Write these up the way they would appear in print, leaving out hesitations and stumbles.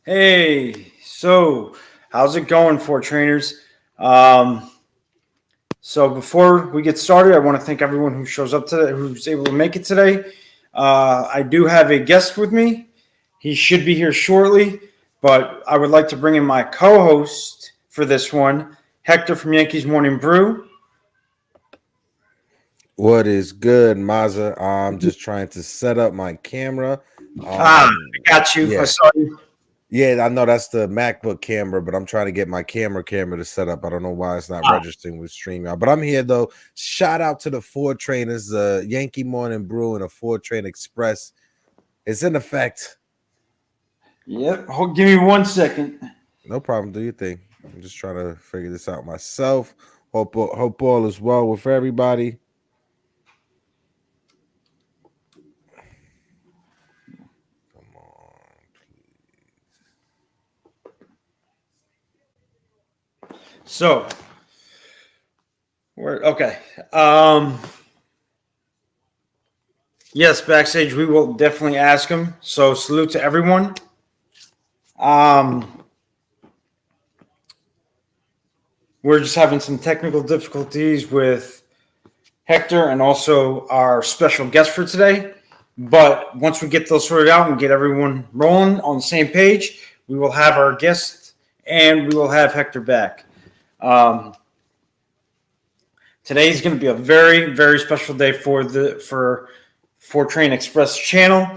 Hey, so how's it going for trainers? Um, so before we get started, I want to thank everyone who shows up today, who's able to make it today. I do have a guest with me. He should be here shortly, but I would like to bring in my co-host for this one, Hector from Yankees Morning Brew. What is good, Maza? I'm just trying to set up my camera. I Um, got you. I yeah, saw you. yeah, I know that's the MacBook camera, but I'm trying to get my camera to set up. I don't know why it's not Ah, registering with StreamYard, but I'm here though. Shout out to the Ford trainers, the Yankee Morning Brew and a Ford Train Express. It's in effect. yep. Give me 1 second. No problem. Do your thing. I'm just trying to figure this out myself. Hope all is well with everybody. Come on. So, we're okay. Um, Yes, backstage, we will definitely ask him. So salute to everyone. Um, we're just having some technical difficulties with Hector and also our special guest for today. But once we get those sorted out and get everyone rolling on the same page, we will have our guest and we will have Hector back. Um, Today is going to be a very, very special day for Train Express channel.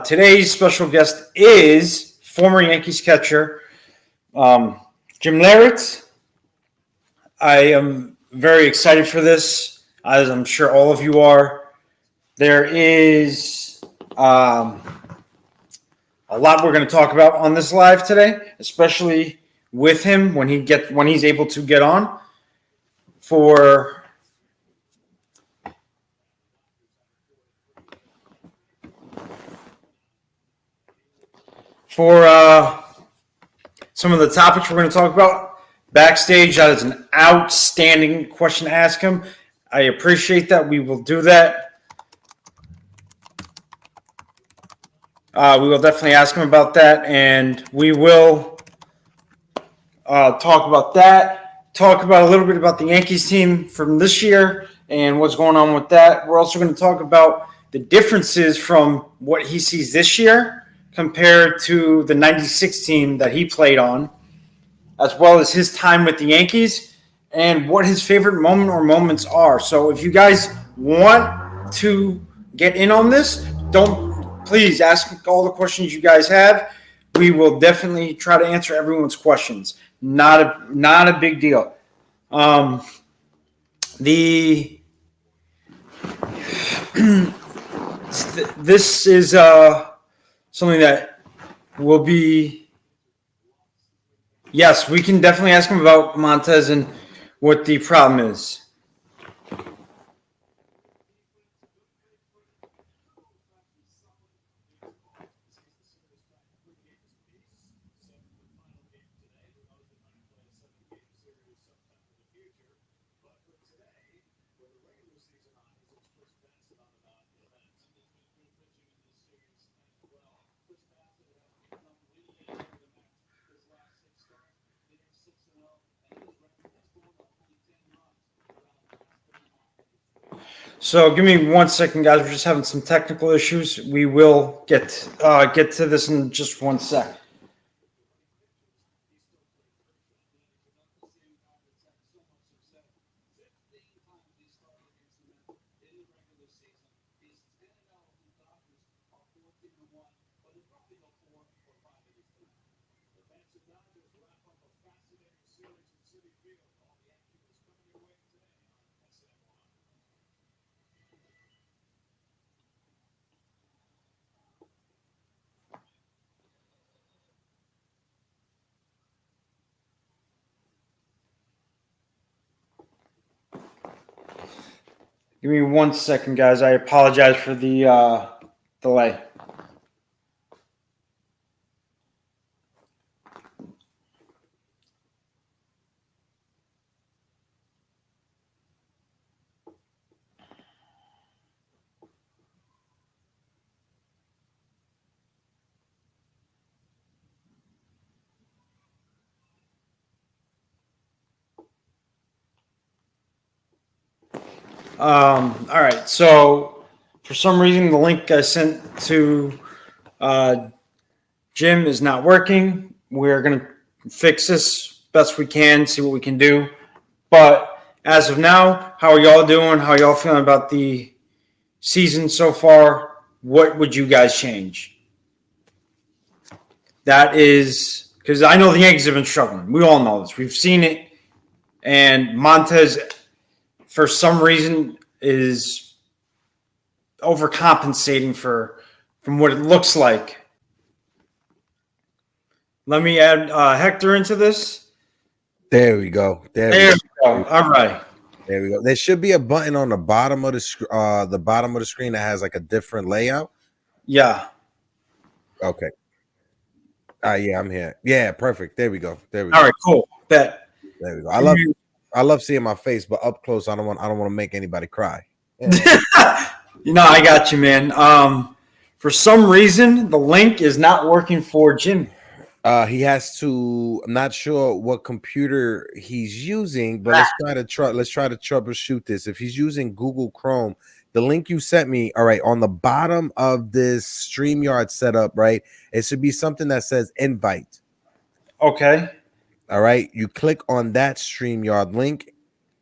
Today's special guest is former Yankees catcher Jim Leyritz. I am very excited for this, as I'm sure all of you are. There is a lot we're going to talk about on this live today, especially with him when he's able to get on for for some of the topics we're going to talk about backstage. That is an outstanding question to ask him. I appreciate that. We will do that. We will definitely ask him about that, and we will talk about that. Talk about a little bit about the Yankees team from this year and what's going on with that. We're also going to talk about the differences from what he sees this year compared to the '96 team that he played on, as well as his time with the Yankees and what his favorite moment or moments are. So if you guys want to get in on this, don't please ask all the questions you guys have. We will definitely try to answer everyone's questions. Not a big deal. Um, the This is something that will be. Yes, we can definitely ask him about Montez and what the problem is. So give me 1 second, guys. We're just having some technical issues. We will get to this in just 1 sec. Give me 1 second, guys. I apologize for the delay. All right. So for some reason, the link I sent to Jim is not working. We're going to fix this best we can, see what we can do. But as of now, how are y'all doing? How are y'all feeling about the season so far? What would you guys change? That is because I know the Yankees have been struggling. We all know this. We've seen it. And Montez, for some reason, is overcompensating from what it looks like. Let me add Hector into this. There we go. There we go. All right. There we go. There should be a button on the bottom of the screen that has like a different layout. Yeah. Okay. Yeah, I'm here. Yeah, perfect. There we go. All right, cool. Bet. There we go. I love seeing my face, but up close, I don't want to make anybody cry. Yeah. I got you, man. For some reason, the link is not working for Jim. He has to. I'm not sure what computer he's using, but let's try to troubleshoot this. If he's using Google Chrome, the link you sent me, all right, on the bottom of this StreamYard setup, right, it should be something that says invite. Okay. All right, you click on that StreamYard link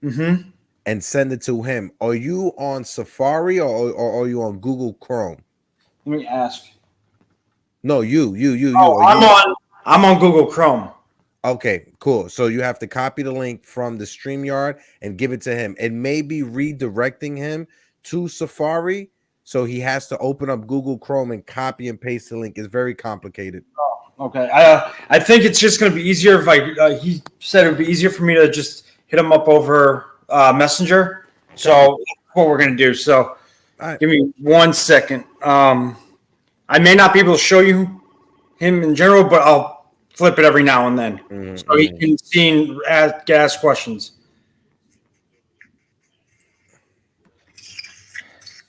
and send it to him. Are you on Safari or are you on Google Chrome? Let me ask. No, you. I'm on Google Chrome. Okay, cool. So you have to copy the link from the StreamYard and give it to him. It may be redirecting him to Safari, so he has to open up Google Chrome and copy and paste the link. It's very complicated. Oh, okay. I think it's just going to be easier if he said it would be easier for me to just hit him up over Messenger. So that's what we're going to do. So give me 1 second. I may not be able to show you him in general, but I'll flip it every now and then so he can see and ask questions.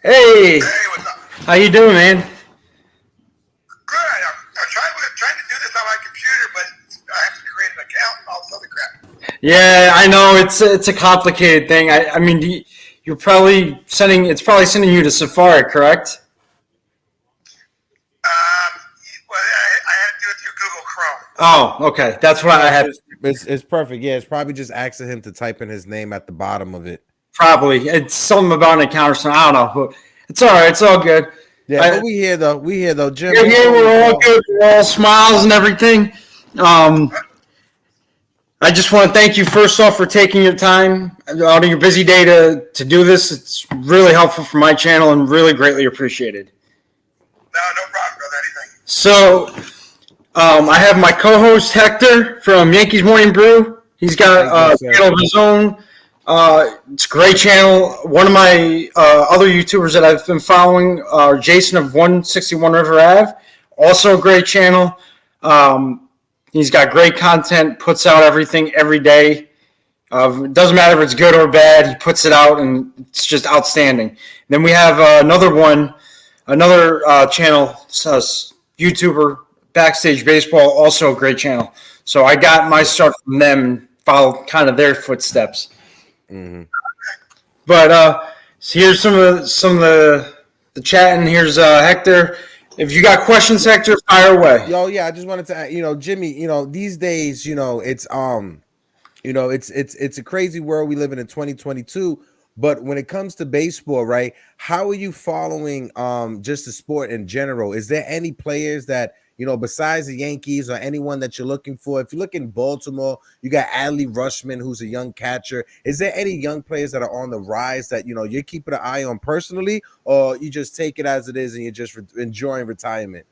Hey, what's up? How you doing, man? Good. I'm trying to do this on my computer, but I have to create an account and all this other crap. Yeah, I know it's a complicated thing. I mean, you're probably sending you to Safari, correct? Well, I had to do it through Google Chrome. Oh, okay. That's what I had. It's perfect. Yeah, it's probably just asking him to type in his name at the bottom of it. Probably. It's something about an account or something. I don't know. But it's all right. It's all good. Yeah, but we here though. Jim. We're here. We're all good. We're all smiles and everything. I just want to thank you first off for taking your time out of your busy day to do this. It's really helpful for my channel and really greatly appreciated. No problem, brother. Anything. So, I have my co-host Hector from Yankees Morning Brew. He's got a channel of his own. It's a great channel. One of my other YouTubers that I've been following, Jason of 161 River Ave, also a great channel. He's got great content, puts out everything every day. It doesn't matter if it's good or bad, he puts it out, and it's just outstanding. Then we have another channel, YouTuber, Backstage Baseball, also a great channel. So I got my start from them and followed kind of their footsteps. Mm-hmm. But so here's some of the chat, and here's Hector. If you got questions, Hector, fire away. Yo, yeah, I just wanted to add, Jimmy, these days, it's it's a crazy world we live in 2022. But when it comes to baseball, right, how are you following just the sport in general? Is there any players that, besides the Yankees or anyone that you're looking for? If you look in Baltimore, you got Adley Rushman, who's a young catcher. Is there any young players that are on the rise that, you're keeping an eye on personally, or you just take it as it is and you're just enjoying retirement?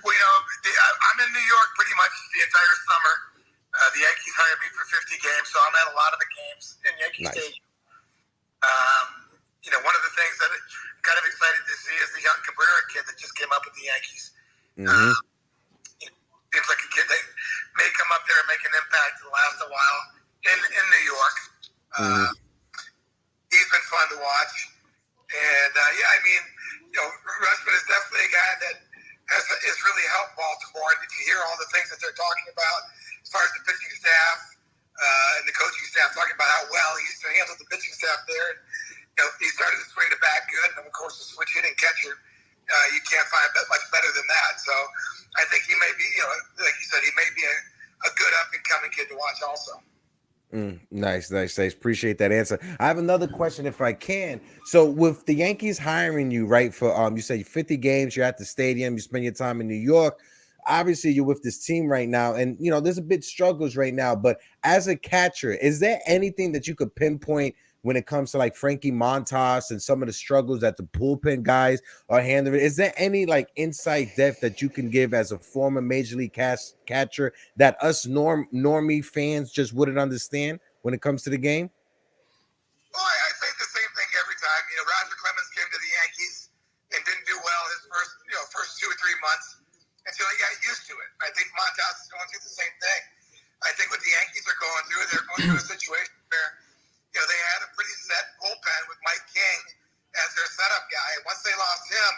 Well, I'm in New York pretty much the entire summer. The Yankees hired me for 50 games, so I'm at a lot of the games in Yankee Stadium. One of the things that I'm kind of excited to see is the young Cabrera kid that just came up with the Yankees. Mm-hmm. Seems like a kid that may come up there and make an impact and last a while in New York. He's been fun to watch. And, Rushman is definitely a guy that has really helped Baltimore. And you hear all the things that they're talking about as far as the pitching staff and the coaching staff, talking about how well he used to handle the pitching staff You can't find much better than that. So I think he may be, like you said, he may be a good up-and-coming kid to watch also. Nice. Appreciate that answer. I have another question if I can. So with the Yankees hiring you, right, for you say 50 games, you're at the stadium, you spend your time in New York. Obviously, you're with this team right now, and there's a bit struggles right now. But as a catcher, is there anything that you could pinpoint when it comes to like Frankie Montas and some of the struggles that the bullpen guys are handling? Is there any like insight depth that you can give as a former major league catcher that us normie fans just wouldn't understand when it comes to the game? Well, I say the same thing every time. Roger Clemens came to the Yankees and didn't do well his first 2 or 3 months until he got used to it. I think Montas is going through the same thing. I think what the Yankees are going through, they're going through a situation where they had a pretty set bullpen with Mike King as their setup guy. Once they lost him,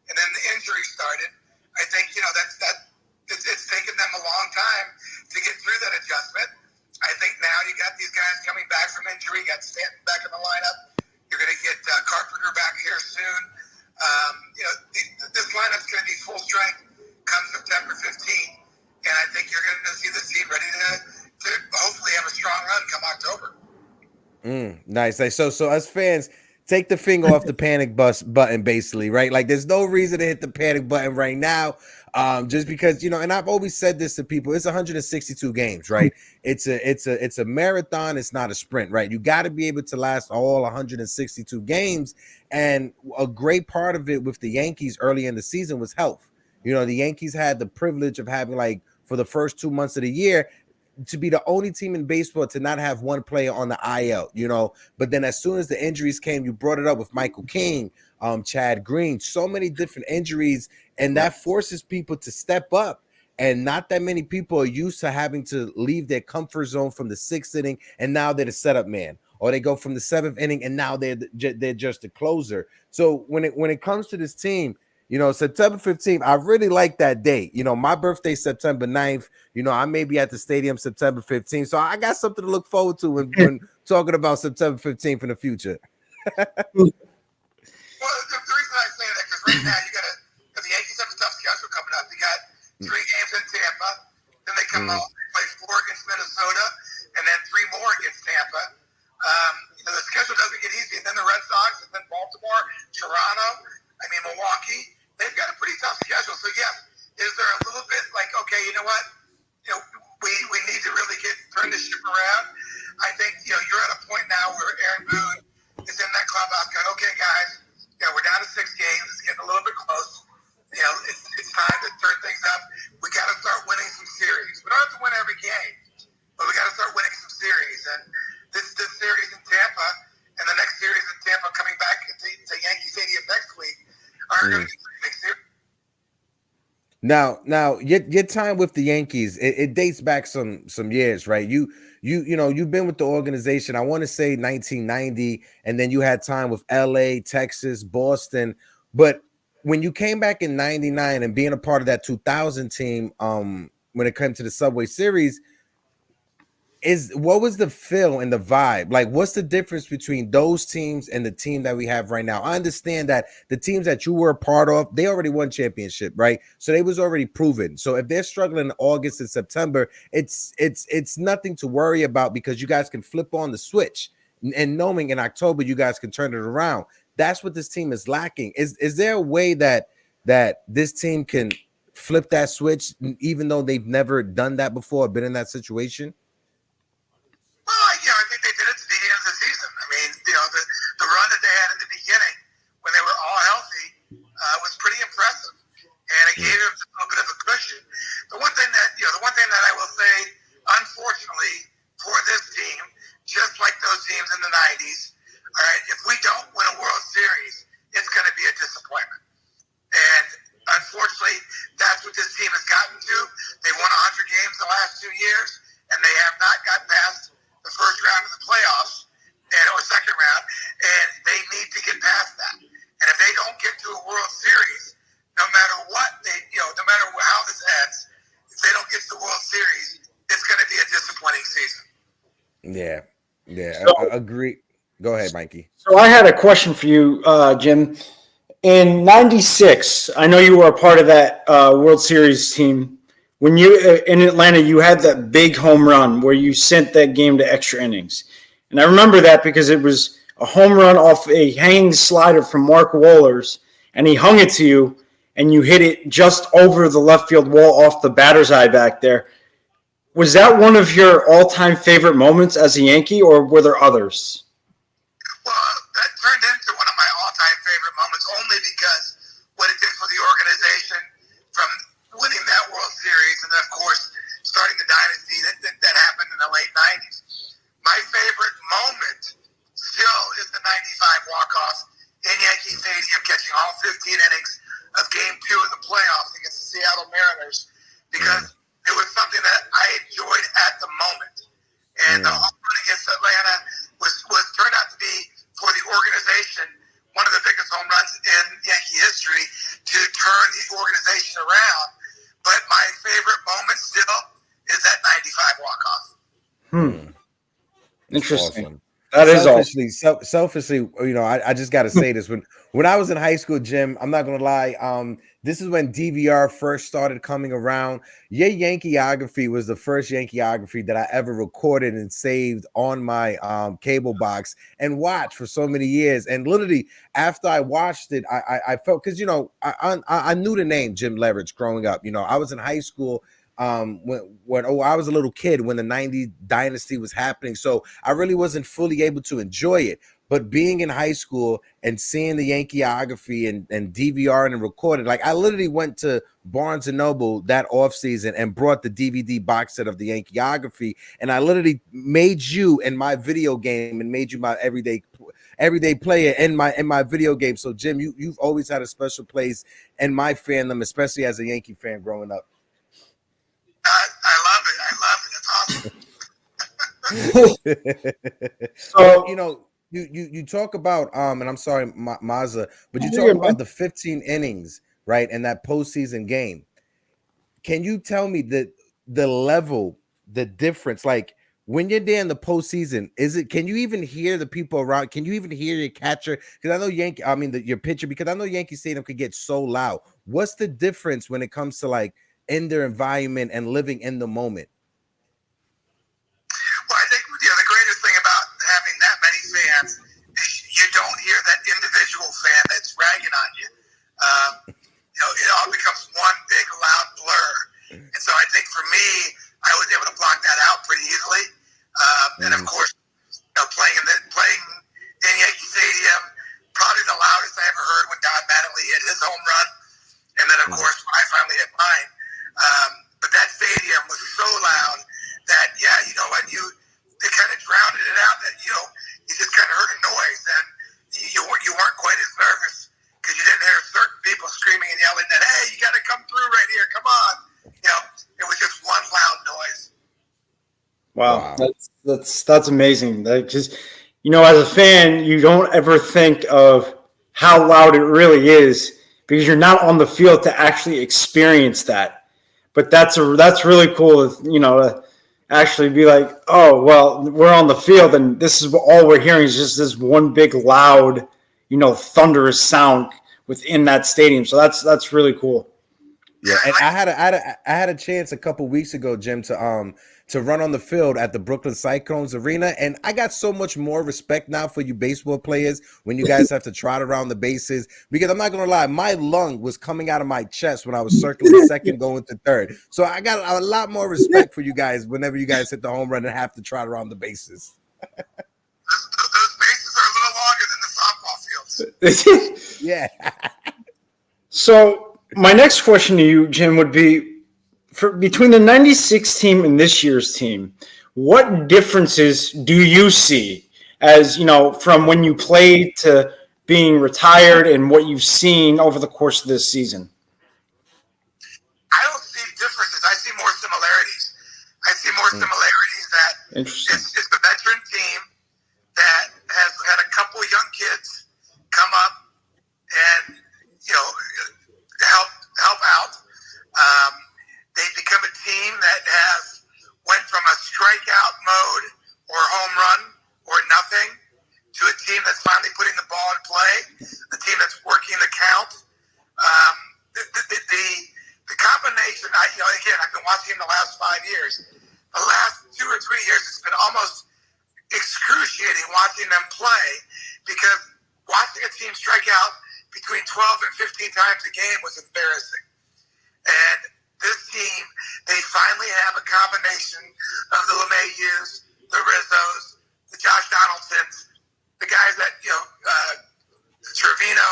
and then the injury started, I think it's taken them a long time to get through that adjustment. I think now you got these guys coming back from injury. You got Stanton back in the lineup. You're going to get Carpenter back here soon. This lineup's going to be full strength come September 15th, and I think you're going to see the team ready to hopefully have a strong run come October. Nice. So us fans, take the finger off the panic button, basically, right? Like, there's no reason to hit the panic button right now, just because and I've always said this to people. It's 162 games, right? It's a marathon. It's not a sprint, right? You got to be able to last all 162 games, and a great part of it with the Yankees early in the season was health. The Yankees had the privilege of having, like, for the first 2 months of the year, to be the only team in baseball to not have one player on the IL, but then as soon as the injuries came, you brought it up with Michael King, Chad Green, so many different injuries, and that forces people to step up. And not that many people are used to having to leave their comfort zone from the 6th inning, and now they're the setup man, or they go from the 7th inning and now they're just the closer. So when it comes to this team, September 15th, I really like that date. My birthday's September 9th. I may be at the stadium September 15th. So I got something to look forward to when talking about September 15th in the future. Well, the reason I say that, because right now the Yankees have a tough schedule coming up. They got 3 games in Tampa, then they come out and play 4 against Minnesota, and then 3 more against Tampa. The schedule doesn't get easy. And then the Red Sox, and then Baltimore, Toronto, Milwaukee. They've got a pretty tough schedule. So, yes, is there a little bit like, okay, you know what? We need to really turn this ship around. I think, you're at a point now where Aaron Boone is in that clubhouse going, okay, guys, we're down to 6 games. It's getting a little bit close. It's time to turn things up. We got to start winning some series. We don't have to win every game, but we got to start winning some series. And this series in Tampa and the next series in Tampa coming back to Yankee Stadium next week are going to be pretty big series. Now, your time with the Yankees, it dates back some years, right? You've been with the organization, I want to say 1990, and then you had time with LA, Texas, Boston. But when you came back in 99 and being a part of that 2000 team, when it came to the Subway Series, what was the feel and the vibe? Like, what's the difference between those teams and the team that we have right now? I understand that the teams that you were a part of, they already won championship, right? So they was already proven. So if they're struggling in August and September, it's nothing to worry about, because you guys can flip on the switch, and knowing in October you guys can turn it around. That's what this team is lacking. Is there a way that this team can flip that switch, even though they've never done that before, been in that situation? Well, I think they did it at the beginning of the season. The run that they had at the beginning when they were all healthy was pretty impressive, and it gave them a little bit of a cushion. The one thing that I will say, unfortunately for this team, just like those teams in the '90s, all right, if we don't win a World Series, it's going to be a disappointment. And unfortunately, that's what this team has gotten to. They won 100 games the last 2 years, and they have not got past the first round of the playoffs or second round, and they need to get past that. And if they don't get to a World Series, no matter what no matter how this ends, if they don't get to the World Series, it's going to be a disappointing season. Yeah, so, I agree. Go ahead, Mikey. So I had a question for you, Jim. In '96, I know you were a part of that World Series team. When you in Atlanta, you had that big home run where you sent that game to extra innings, and I remember that because it was a home run off a hanging slider from Mark Wohlers, and he hung it to you, and you hit it just over the left field wall off the batter's eye back there. Was that one of your all-time favorite moments as a Yankee, or were there others? Well, that turned into one of my all-time favorite moments only because what it did for the organization from winning that World Series and then, of course, starting the dynasty that happened in the late 90s. My favorite moment still is the 95 walk-off in Yankee Stadium, catching all 15 innings of Game 2 of the playoffs against the Seattle Mariners, because it was something that I enjoyed at the moment. And the home run against Atlanta was turned out to be, for the organization, one of the biggest home runs in Yankee history to turn the organization around. But my favorite moment still is that 95 walk-off. Interesting. Awesome. That is awesome. Selfishly, you know, I just got to say this. When I was in high school, Jim, I'm not going to lie. This is when DVR first started coming around. Your Yankeeography was the first Yankeeography that I ever recorded and saved on my cable box and watched for so many years. And literally, after I watched it, I felt, because, you know, I knew the name Jim Leyritz growing up. You know, I was in high school when I was a little kid when the 90 dynasty was happening, so I really wasn't fully able to enjoy it. But being in high school and seeing the Yankeeography and DVR and recorded, like I literally went to Barnes and Noble that offseason and brought the DVD box set of the Yankeeography, and I literally made you in my video game and made you my everyday player in my video game. So Jim, you've always had a special place in my fandom, especially as a Yankee fan growing up. I love it. It's awesome. So, you know, you talk about and I'm sorry, Mazza, but you talk about the 15 innings, right, in that postseason game. Can you tell me the level, the difference, like when you're there in the postseason? Can you even hear the people around? Can you even hear your catcher? Because I know your pitcher, because I know Yankee Stadium could get so loud. What's the difference when it comes to like in their environment and living in the moment? Well, I think the greatest thing about having that many fans is you don't hear that individual fan that's ragging on you. It all becomes one big loud blur. And so I think for me, I was able to block that out pretty easily. And of course, playing in Yankee Stadium, probably the loudest I ever heard when Don Mattingly hit his home run. And then, of course, when I finally hit mine. But that stadium was so loud that, they kind of drowned it out, that, you just kind of heard a noise, and you weren't quite as nervous because you didn't hear certain people screaming and yelling that, hey, you got to come through right here, come on. It was just one loud noise. Wow. That's amazing. Because, as a fan, you don't ever think of how loud it really is because you're not on the field to actually experience that. But that's really cool, to actually be like, oh, well, we're on the field and this is all we're hearing is just this one big loud, thunderous sound within that stadium. So that's really cool. Yeah, and I had a chance a couple weeks ago, Jim, to run on the field at the Brooklyn Cyclones Arena, and I got so much more respect now for you baseball players when you guys have to trot around the bases, because I'm not gonna lie, my lung was coming out of my chest when I was circling second going to third. So I got a lot more respect for you guys whenever you guys hit the home run and have to trot around the bases. Those bases are a little longer than the softball fields. Yeah. So my next question to you, Jim, would be, between the 96 team and this year's team, what differences do you see as, from when you played to being retired and what you've seen over the course of this season? I don't see differences. I see more similarities. That Interesting. It's the veteran team that has had a couple young kids come up and, help out. They become a team that has went from a strikeout mode or home run or nothing to a team that's finally putting the ball in play, a team that's working the count. been watching him the last 5 years. The last 2 or 3 years, it's been almost excruciating watching them play because watching a team strike out between 12 and 15 times a game was embarrassing. And this team, they finally have a combination of the LeMayeux, the Rizzos, the Josh Donaldsons, the guys that, Trevino,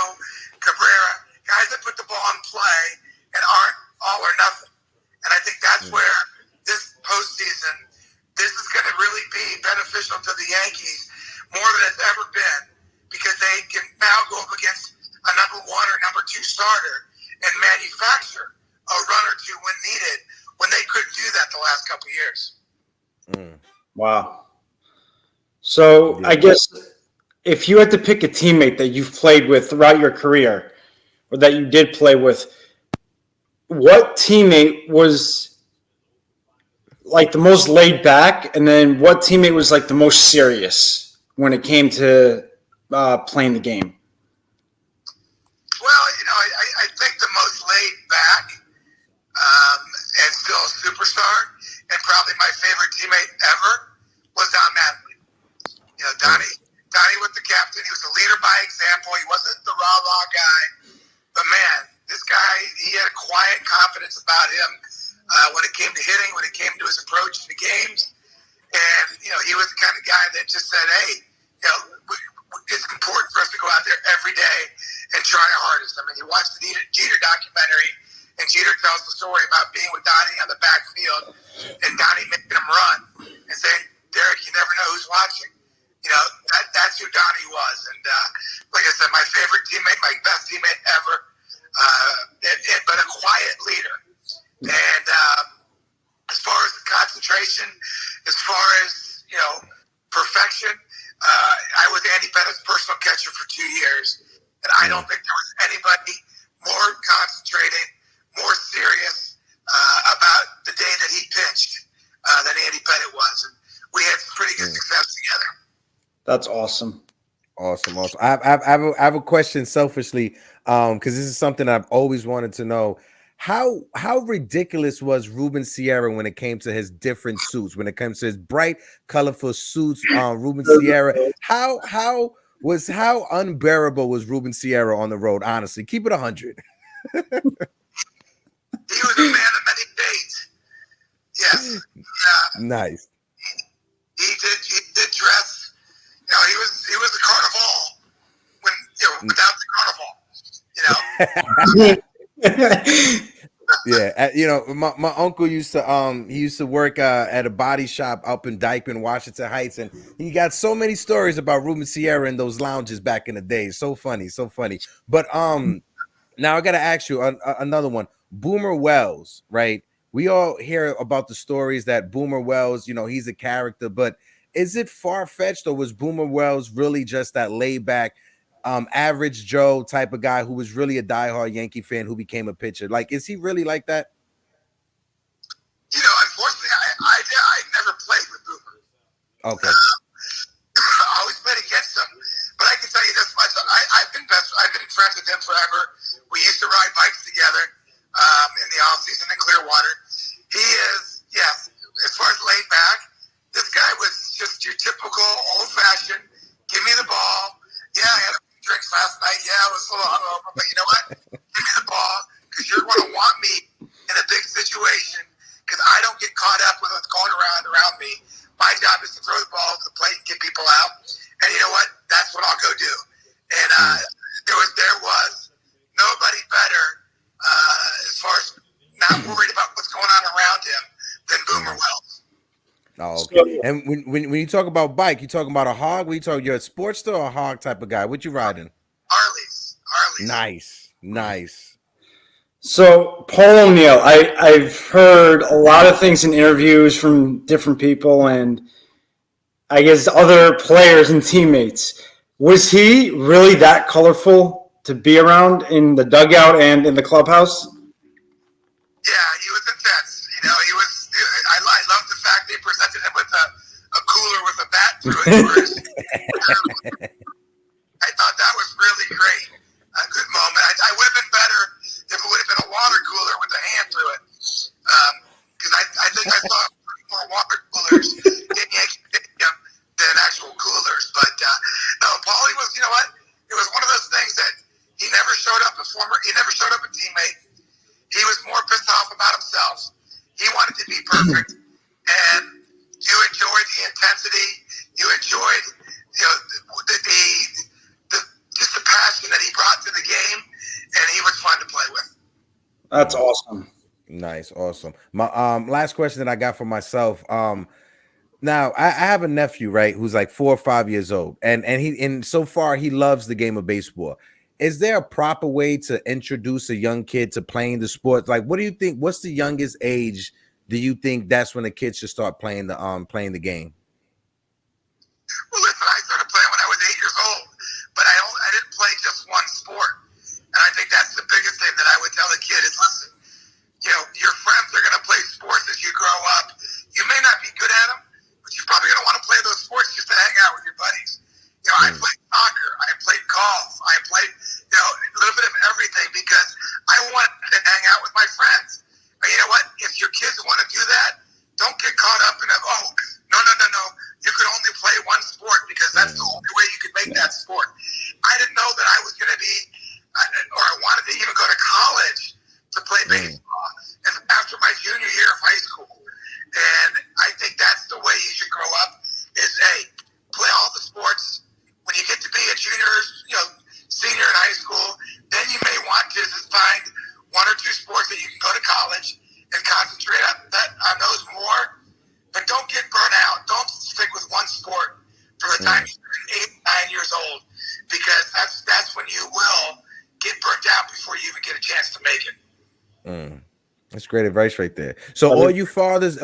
Cabrera, guys that put the ball in play and aren't all or nothing. And I think that's where this postseason, this is going to really be beneficial to the Yankees more than it's ever been because they can now go up against a number 1 or number 2 starter and manufacture a run or two when needed when they couldn't do that the last couple of years. Wow. So I guess if you had to pick a teammate that you've played with throughout your career or that you did play with, what teammate was like the most laid back, and then what teammate was like the most serious when it came to playing the game? Well, I think the most laid back and still a superstar and probably my favorite teammate ever was Don Mattingly. Donnie was the captain. He was a leader by example. He wasn't the rah-rah guy. But, man, this guy, he had a quiet confidence about him when it came to hitting, when it came to his approach to the games. And, he was the kind of guy that just said, hey, it's important for us to go out there every day and try our hardest. I mean, you watch the Jeter documentary, and Jeter tells the story about being with Donnie on the backfield and Donnie making him run and saying, Derek, you never know who's watching. That's who Donnie was. And like I said, my favorite teammate, my best teammate ever, but a quiet leader. And as far as the concentration, as far as, perfection, I was Andy Bennett's personal catcher for 2 years. And I don't think there was anybody more concentrated, more serious about the day that he pitched than Andy Bennett was. And we had some pretty good success together. That's awesome. Awesome. I have a question selfishly, because this is something I've always wanted to know. How ridiculous was Ruben Sierra when it came to his different suits, when it comes to his bright, colorful suits? Ruben Sierra, how unbearable was Ruben Sierra on the road? Honestly, keep it 100. He was a man of many days. Yes. Nice. He did dress. He was the carnival when without the carnival. Yeah, my uncle used to work at a body shop up in Dykeman, Washington Heights, and he got so many stories about Ruben Sierra in those lounges back in the day. So funny. But now I gotta ask you another one. Boomer Wells, right? We all hear about the stories that Boomer Wells, he's a character, but is it far-fetched, or was Boomer Wells really just that laid-back, average Joe type of guy who was really a diehard Yankee fan who became a pitcher? Like, is he really like that? Unfortunately, I never played with Boomer. Okay. I always played against him, but I can tell you this much: I've been friends with him forever. We used to ride bikes together in the off season in Clearwater. He is, yes, as far as laid back. This guy was just your typical old-fashioned, give me the ball. Yeah, I had a few drinks last night. Yeah, I was a little hungover, but you know what? Give me the ball because you're going to want me in a big situation because I don't get caught up with what's going around me. My job is to throw the ball to the plate and get people out. And you know what? That's what I'll go do. And there was nobody better as far as not worried about what's going on around him than Boomer Wells. Oh, okay. And when you talk about bike, you talking about a hog? You're a Sportster or a hog type of guy? What you riding? Harleys. Nice. So Paul O'Neill, I've heard a lot of things in interviews from different people and I guess other players and teammates. Was he really that colorful to be around in the dugout and in the clubhouse? Yeah, he was intense. He was. I love the fact they presented him with a cooler with a bat through it. I thought that was really great. A good moment. I would have been better if it would have been a water cooler with a hand through it. perfect. And you enjoyed the intensity. You enjoyed, the just the passion that he brought to the game, and he was fun to play with. That's awesome. Nice, awesome. My last question that I got for myself. Now I have a nephew, right, who's like 4 or 5 years old, and so far he loves the game of baseball. Is there a proper way to introduce a young kid to playing the sport? Like, what do you think? What's the youngest age do you think that's when a kid should start playing the game? Well, listen, I started playing when I was 8 years old, but I didn't play just one sport. And I think that's the biggest thing that I would tell a kid is, listen, your friends are going to play sports as you grow up. You may not be good at them, but you're probably going to want to play those sports just to hang out with your buddies. I played soccer, I played golf, I played, a little bit of everything because I wanted to hang out with my friends. But you know what? If your kids want to do that, don't get caught up in no. You could only play one sport because that's the only way you could make that sport. I didn't know that I was going to be, or I wanted to even go to college to play baseball after my junior year of high school. And I think that's the way you should grow up is, play all the sports. When you get to be a junior, senior in high school, then you may want to find 1 or 2 sports that you can go to college and concentrate on those more. But don't get burnt out. Don't stick with one sport from the time you're 8, 9 years old, because that's when you will get burnt out before you even get a chance to make it. That's great advice right there. So all you fathers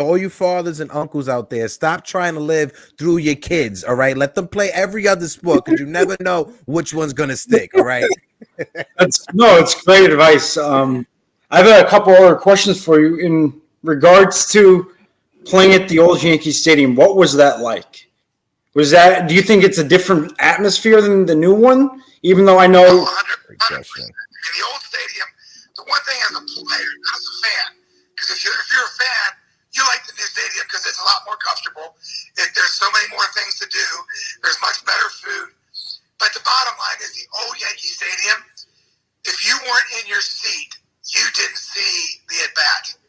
and uncles out there, stop trying to live through your kids. All right, let them play every other sport because you never know which one's gonna stick. All right. It's great advice. I have a couple other questions for you in regards to playing at the old Yankee Stadium. What was that like? Do you think it's a different atmosphere than the new one? Even though I know. 100%. In the old stadium, the one thing as a player, not as a fan, because if you're a fan, you like the new stadium because it's a lot more comfortable. There's so many more things to do. There's much better food. But the bottom line is the old Yankee Stadium, if you weren't in your seat, you didn't see the at-bat.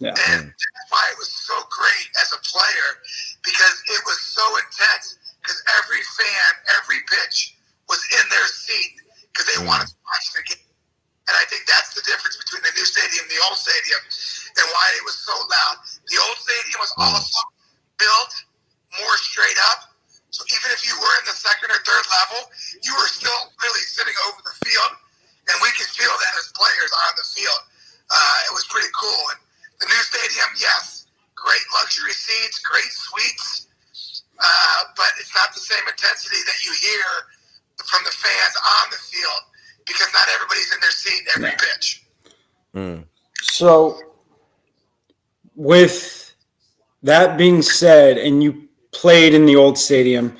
Yeah. And that's why it was so great as a player, because it was so intense, because every fan, every pitch was in their seat because they wanted to watch the game. And I think that's the difference between the new stadium and the old stadium and why it was so loud. The old stadium was also built more straight up. So even if you were in the second or third level, you were still really sitting over the field. And we could feel that as players on the field. It was pretty cool. And the new stadium, yes, great luxury seats, great suites. But it's not the same intensity that you hear from the fans on the field, because not everybody's in their seat every pitch. So, with that being said, and you played in the old stadium,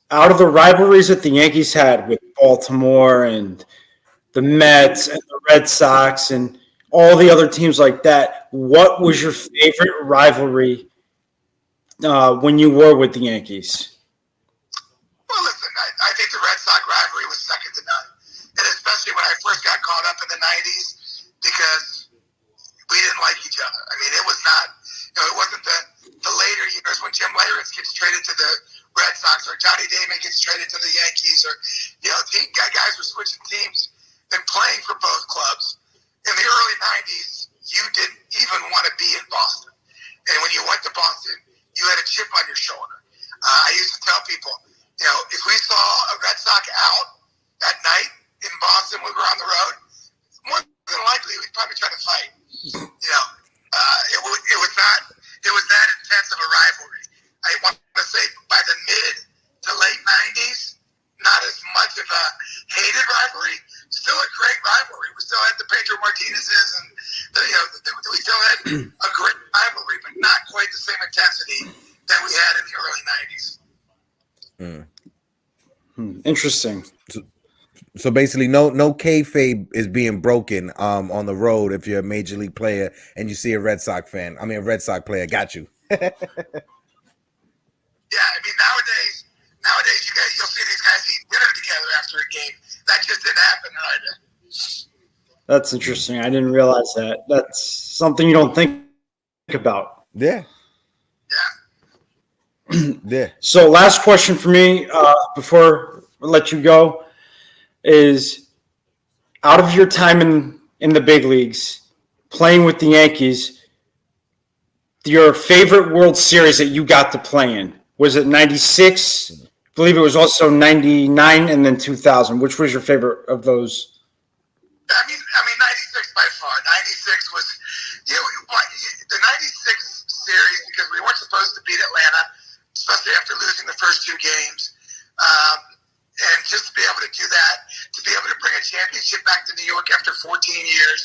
out of the rivalries that the Yankees had with Baltimore and the Mets and the Red Sox and all the other teams like that, what was your favorite rivalry when you were with the Yankees? Well, listen, I think the Red Sox rivalry was second to none. And especially when I first got caught up in the 90s, because we didn't like each other. I mean, it was not, it wasn't the later years when Jim Leyritz gets traded to the Red Sox or Johnny Damon gets traded to the Yankees, or, guys were switching teams and playing for both clubs. In the early 90s, you didn't even want to be in Boston. And when you went to Boston, you had a chip on your shoulder. I used to tell people, if we saw a Red Sox out that night in Boston when we were on the road, more than likely we'd probably try to fight. It was that intense of a rivalry. I want to say by the mid to late 90s, not as much of a hated rivalry, still a great rivalry. We still had the Pedro Martinez's, and we still had a great rivalry, but not quite the same intensity that we had in the early 90s. Interesting. So basically, no kayfabe is being broken on the road if you're a major league player and you see a Red Sox player. Got you. Yeah, I mean, nowadays you'll see these guys eat dinner together after a game. That just didn't happen either. That's interesting. I didn't realize that. That's something you don't think about. Yeah. Yeah. Yeah. So last question for me before I let you go is, out of your time in the big leagues, playing with the Yankees, your favorite World Series that you got to play in? Was it 96? I believe it was also 99 and then 2000. Which was your favorite of those? I mean, 96 by far. 96 was, the 96 series, because we weren't supposed to beat Atlanta, especially after losing the first two games. And just to be able to do that, to be able to bring a championship back to New York after 14 years,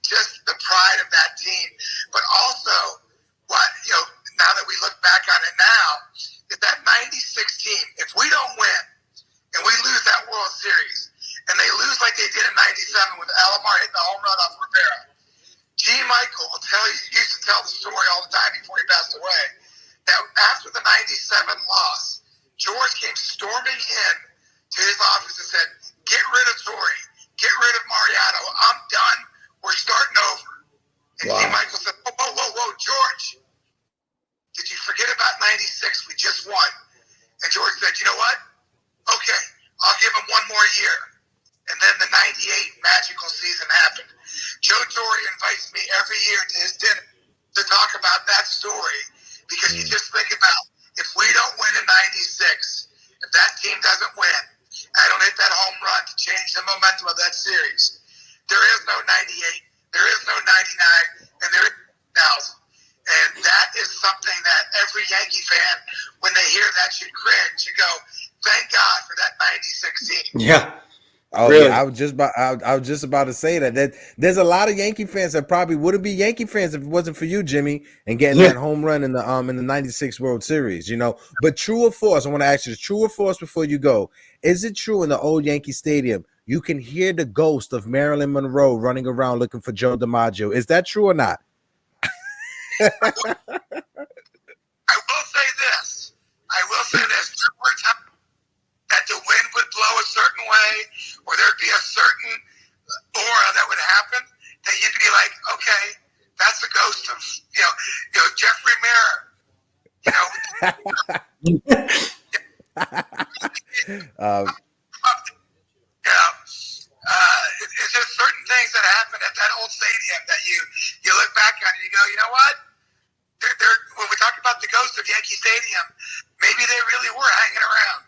just the pride of that team. But also, now that we look back on it now, is that 96 team, if we don't win and we lose that World Series, and they lose like they did in 97 with Alomar hitting the home run off Rivera, G. Michael used to tell the story all the time before he passed away, that after the 97 loss, George came storming in to his office and said, "Get rid of Torrey, get rid of Mariano. I'm done. We're starting over." And G. Michael said, "Whoa, George, did you forget about 96? We just won." And George said, "You know what? Okay, I'll give him one more year." And then the 98 magical season happened. Joe Torre invites me every year to his dinner to talk about that story, because you just think about, if we don't win in 96, if that team doesn't win, I don't hit that home run to change the momentum of that series, there is no 98, there is no 99, and there is 1,000. And that is something that every Yankee fan, when they hear that, should cringe and go, "Thank God for that 96 team." Yeah. Oh, Really? yeah, I was just about to say that there's a lot of Yankee fans that probably wouldn't be Yankee fans if it wasn't for you, Jimmy, and getting that home run in the 96 World Series, But true or false, I want to ask you, true or false before you go, is it true in the old Yankee Stadium you can hear the ghost of Marilyn Monroe running around looking for Joe DiMaggio? Is that true or not? I will say this. There were times that the wind would blow a certain way, or there'd be a certain aura that would happen, that you'd be like, "Okay, that's the ghost of Jeffrey Mirror." It's just certain things that happen at that old stadium that you look back on and you go, "You know what? When we talk about the ghost of Yankee Stadium, maybe they really were hanging around."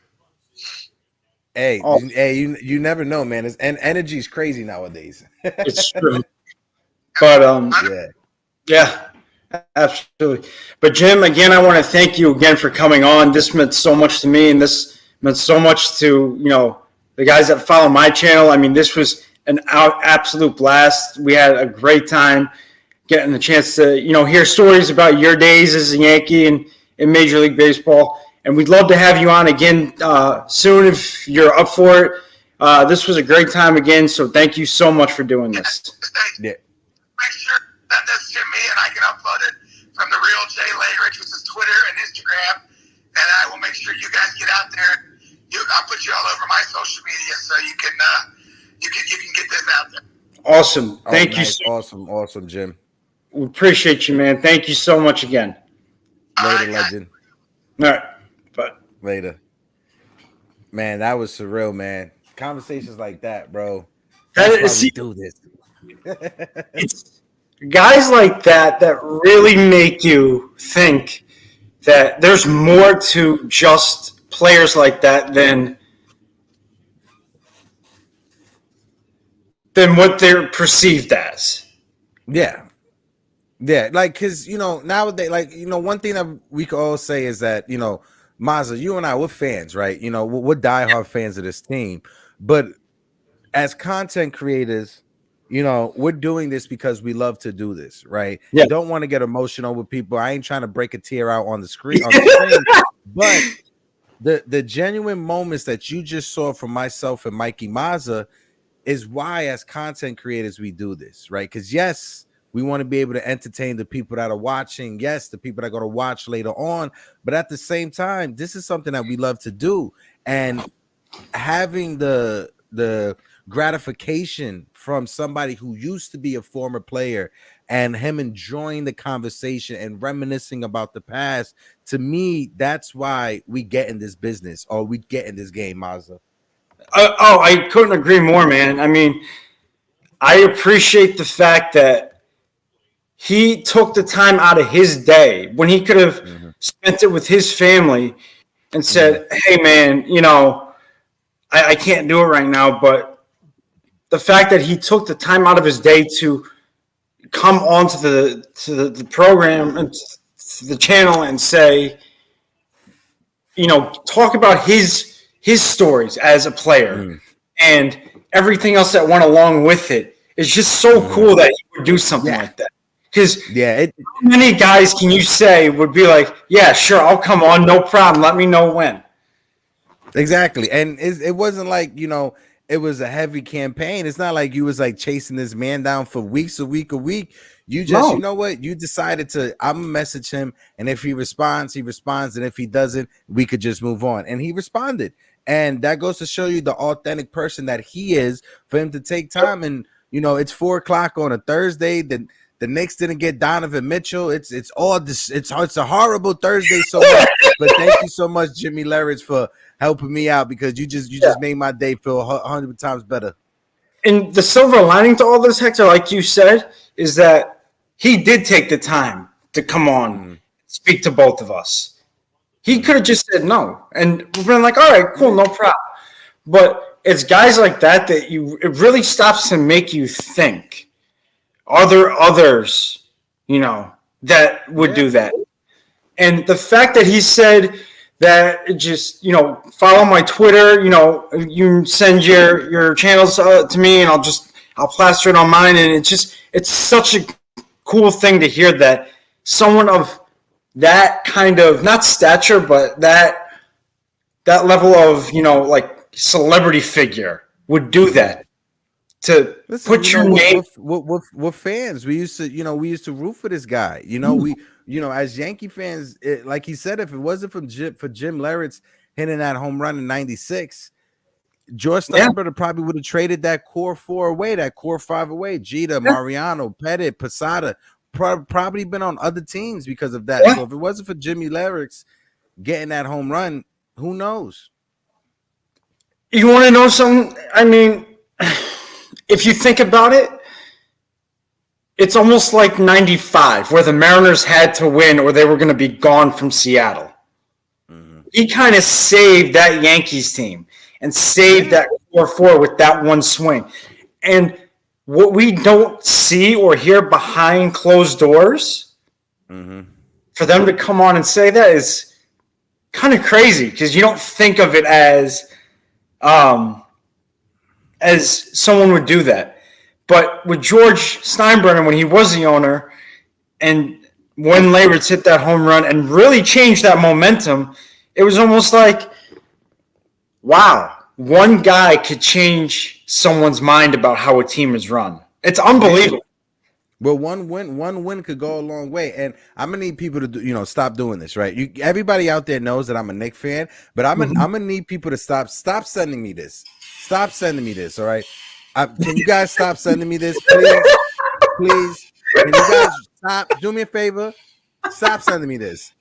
Hey, you never know, man. And energy is crazy nowadays. It's true. But yeah, absolutely. But Jim, again, I want to thank you again for coming on. This meant so much to me, and this meant so much to the guys that follow my channel. I mean, this was an absolute blast. We had a great time getting the chance to hear stories about your days as a Yankee and in Major League Baseball. And we'd love to have you on again soon if you're up for it. This was a great time again, so thank you so much for doing this. Yeah. Make sure that this to me, and I can upload it from the real Jay Leyritz, which is Twitter and Instagram, and I will make sure you guys get out there. I'll put you all over my social media so you can get this out there. Awesome. Thank you. Awesome, Jim. We appreciate you, man. Thank you so much again. Later, legend. All right. But later. Man, that was surreal, man. Conversations like that, bro. We do this. It's guys like that really make you think that there's more to just players like that than what they're perceived as. Yeah, like, because nowadays, like, one thing that we could all say is that Mazza, you and I, we're fans, right? We're diehard fans of this team, but as content creators, we're doing this because we love to do this, right? Yeah. Don't want to get emotional with people. I ain't trying to break a tear out on the screen, but the genuine moments that you just saw from myself and Mikey Mazza is why, as content creators, we do this, right? Because yes, we want to be able to entertain the people that are watching. Yes, the people that are going to watch later on. But at the same time, this is something that we love to do. And having the gratification from somebody who used to be a former player and him enjoying the conversation and reminiscing about the past. To me, that's why we get in this business or we get in this game, Mazda. I couldn't agree more, man. I mean, I appreciate the fact that he took the time out of his day when he could have spent it with his family and said, hey, man, I can't do it right now. But the fact that he took the time out of his day to come onto the program and to the channel and say, talk about his stories as a player and everything else that went along with it. It's just so cool that he would do something like that. Because how many guys can you say would be like, yeah, sure, I'll come on, no problem. Let me know when. Exactly. And it wasn't like, it was a heavy campaign. It's not like you was like chasing this man down for weeks, a week. You just, you know what? You decided I'm gonna message him. And if he responds, he responds. And if he doesn't, we could just move on. And he responded. And that goes to show you the authentic person that he is for him to take time. And, it's 4:00 on a Thursday. The Knicks didn't get Donovan Mitchell. It's all this. It's a horrible Thursday so much. But thank you so much, Jimmy Leyritz, for helping me out because you just made my day feel 100 times better. And the silver lining to all this, Hector, like you said, is that he did take the time to come on, speak to both of us. He could have just said no, and we've been like, all right, cool, no problem. But it's guys like that it really stops to make you think. Are there others, that would do that? And the fact that he said that just, follow my Twitter, you send your channels to me and I'll plaster it on mine. And it's such a cool thing to hear that someone of that kind of, not stature, but that level of, like celebrity figure would do that. To put your name. We're fans. We used to root for this guy. As Yankee fans, like he said, if it wasn't for Jim Leyritz hitting that home run in '96, George Steinbrenner probably would have traded that core 4 away, that core 5 away. Jeter, Mariano, Pettit, Posada, probably been on other teams because of that. So if it wasn't for Jimmy Leyritz getting that home run, who knows? You want to know something? I mean, if you think about it, it's almost like 95 where the Mariners had to win or they were going to be gone from Seattle. He kind of saved that Yankees team and saved that 4-4 with that one swing. And what we don't see or hear behind closed doors, for them to come on and say that is kind of crazy because you don't think of it as someone would do that. But with George Steinbrenner, when he was the owner, and when Leyritz hit that home run and really changed that momentum, it was almost like, wow, one guy could change someone's mind about how a team is run. It's unbelievable. Well, one win could go a long way, and I'm gonna need people to stop doing this, right? Everybody out there knows that I'm a Knicks fan, but I'm gonna need people to stop sending me this. Stop sending me this, all right? Can you guys stop sending me this, please? Please, can you guys stop? Do me a favor, stop sending me this.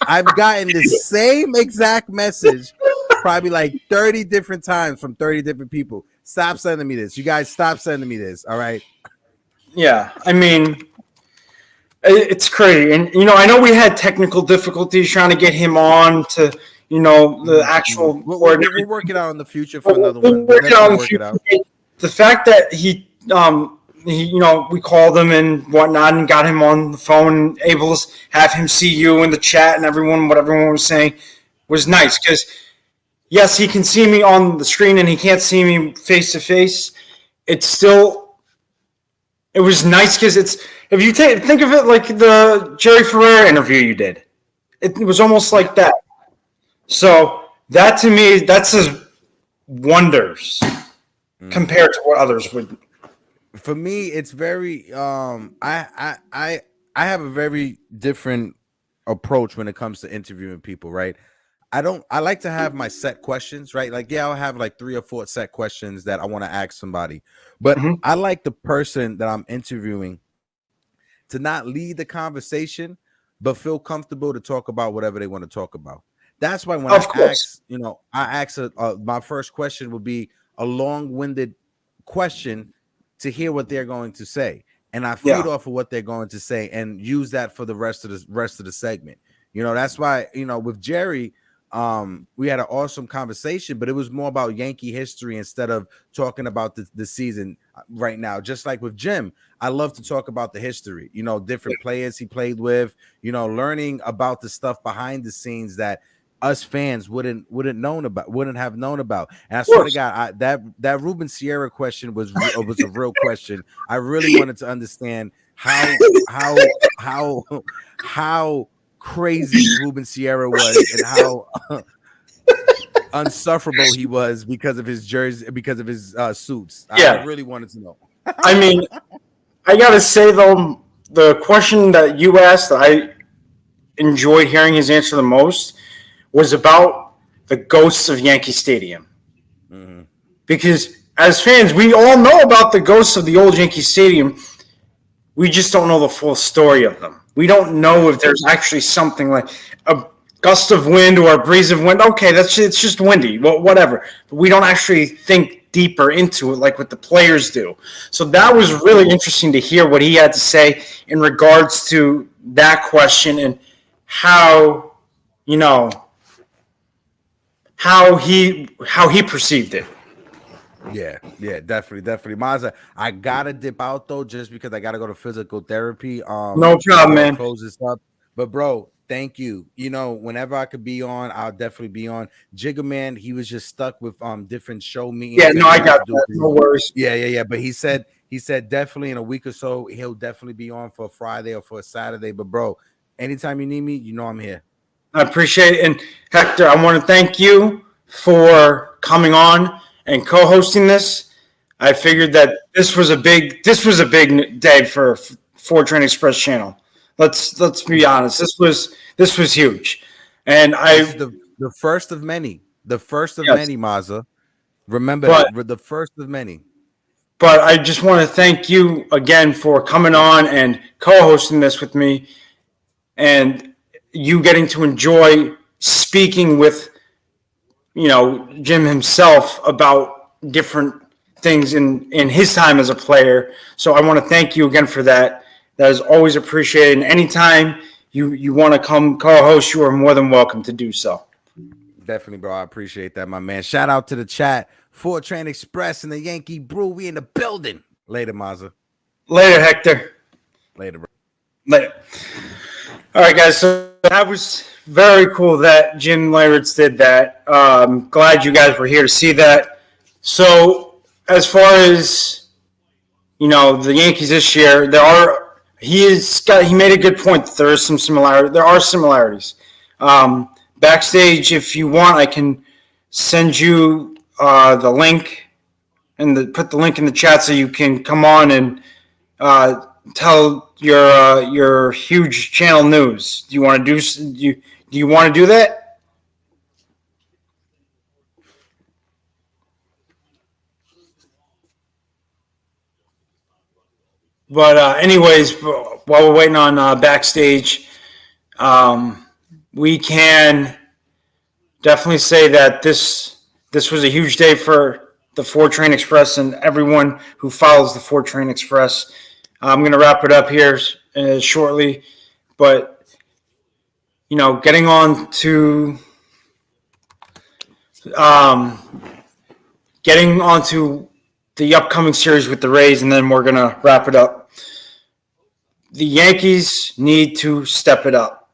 I've gotten the same exact message probably like 30 different times from 30 different people. Stop sending me this. You guys stop sending me this, all right? Yeah, I mean, it's crazy. And, I know we had technical difficulties trying to get him on to, the actual. We'll work it out in the future for another one. Work it out. The fact that he, we called him and whatnot and got him on the phone, able to have him see you in the chat and what everyone was saying was nice because, yes, he can see me on the screen and he can't see me face to face. It was nice because if you think of it like the Jerry Ferrera interview you did, it was almost like that. So that to me, that says wonders compared to what others would. For me, it's very I have a very different approach when it comes to interviewing people, right? I like to have my set questions, right? Like, yeah, I'll have like 3 or 4 set questions that I want to ask somebody. But I like the person that I'm interviewing to not lead the conversation, but feel comfortable to talk about whatever they want to talk about. That's why when I ask, my first question would be a long-winded question to hear what they're going to say. And I feed off of what they're going to say and use that for the rest of the segment. That's why, with Jerry, we had an awesome conversation, but it was more about Yankee history instead of talking about the season right now. Just like with Jim, I love to talk about the history, different players he played with, learning about the stuff behind the scenes that us fans wouldn't have known about. And I swear to God, that Ruben Sierra question was a real question. I really wanted to understand how crazy Ruben Sierra was and how unsufferable he was because of his jersey, because of his suits. I really wanted to know. I mean, I gotta say though, the question that you asked that I enjoyed hearing his answer the most was about the ghosts of Yankee Stadium. Mm-hmm. Because as fans, we all know about the ghosts of the old Yankee Stadium. We just don't know the full story of them. We don't know if there's actually something like a gust of wind or a breeze of wind. Okay, it's just windy, well, whatever. But we don't actually think deeper into it like what the players do. So that was really interesting to hear what he had to say in regards to that question and how he perceived it. Yeah, definitely. Mazza, I gotta dip out though, just because I gotta go to physical therapy. No problem, man. Close this up. But bro, thank you. Whenever I could be on, I'll definitely be on. Jigga Man, he was just stuck with different show meetings. Yeah, no, I got that. No worries. Yeah. But he said definitely in a week or so he'll definitely be on for a Friday or for a Saturday. But bro, anytime you need me, I'm here. I appreciate it. And Hector, I want to thank you for coming on and co-hosting this. I figured that this was a big day for Ford Train Express channel. Let's be honest. This was huge. And the first of many. The first of many, Mazza. Remember that, the first of many. But I just want to thank you again for coming on and co-hosting this with me, and you getting to enjoy speaking with, Jim himself about different things in his time as a player. So I want to thank you again for that. That is always appreciated. And anytime you want to come co-host, you are more than welcome to do so. Definitely, bro. I appreciate that, my man. Shout out to the chat. Ford Train Express and the Yankee Brew. We in the building. Later, Mazza. Later, Hector. Later, bro. Later. All right, guys. So that was very cool that Jim Leyritz did that. Glad you guys were here to see that. So as far as, the Yankees this year, he made a good point that there is some similarity. There are similarities. Backstage, if you want, I can send you the link and put the link in the chat so you can come on and tell your huge channel news. Do you want to do that? But anyways, while we're waiting on backstage, we can definitely say that this was a huge day for the Ford Train Express and everyone who follows the Ford Train Express. I'm going to wrap it up here shortly, but getting on to the upcoming series with the Rays, and then we're going to wrap it up. The Yankees need to step it up.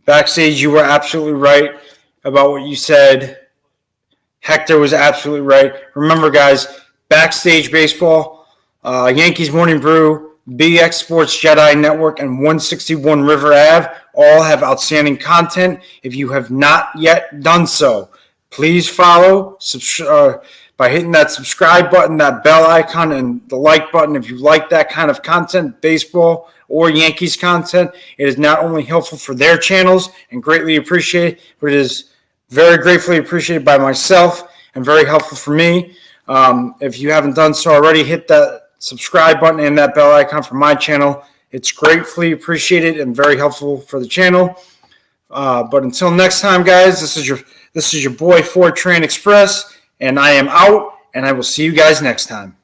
Backstage, you were absolutely right about what you said. Hector was absolutely right. Remember, guys, Backstage Baseball, Yankees Morning Brew, BX Sports Jedi Network, and 161 River Ave all have outstanding content. If you have not yet done so, please follow, by hitting that subscribe button, that bell icon, and the like button. If you like that kind of content, baseball or Yankees content, it is not only helpful for their channels and greatly appreciated, but it is Very gratefully appreciated by myself and very helpful for me. If you haven't done so already, hit that subscribe button and that bell icon for my channel. It's gratefully appreciated and very helpful for the channel. But until next time, guys, this is your boy Ford Train Express, and I am out, and I will see you guys next time.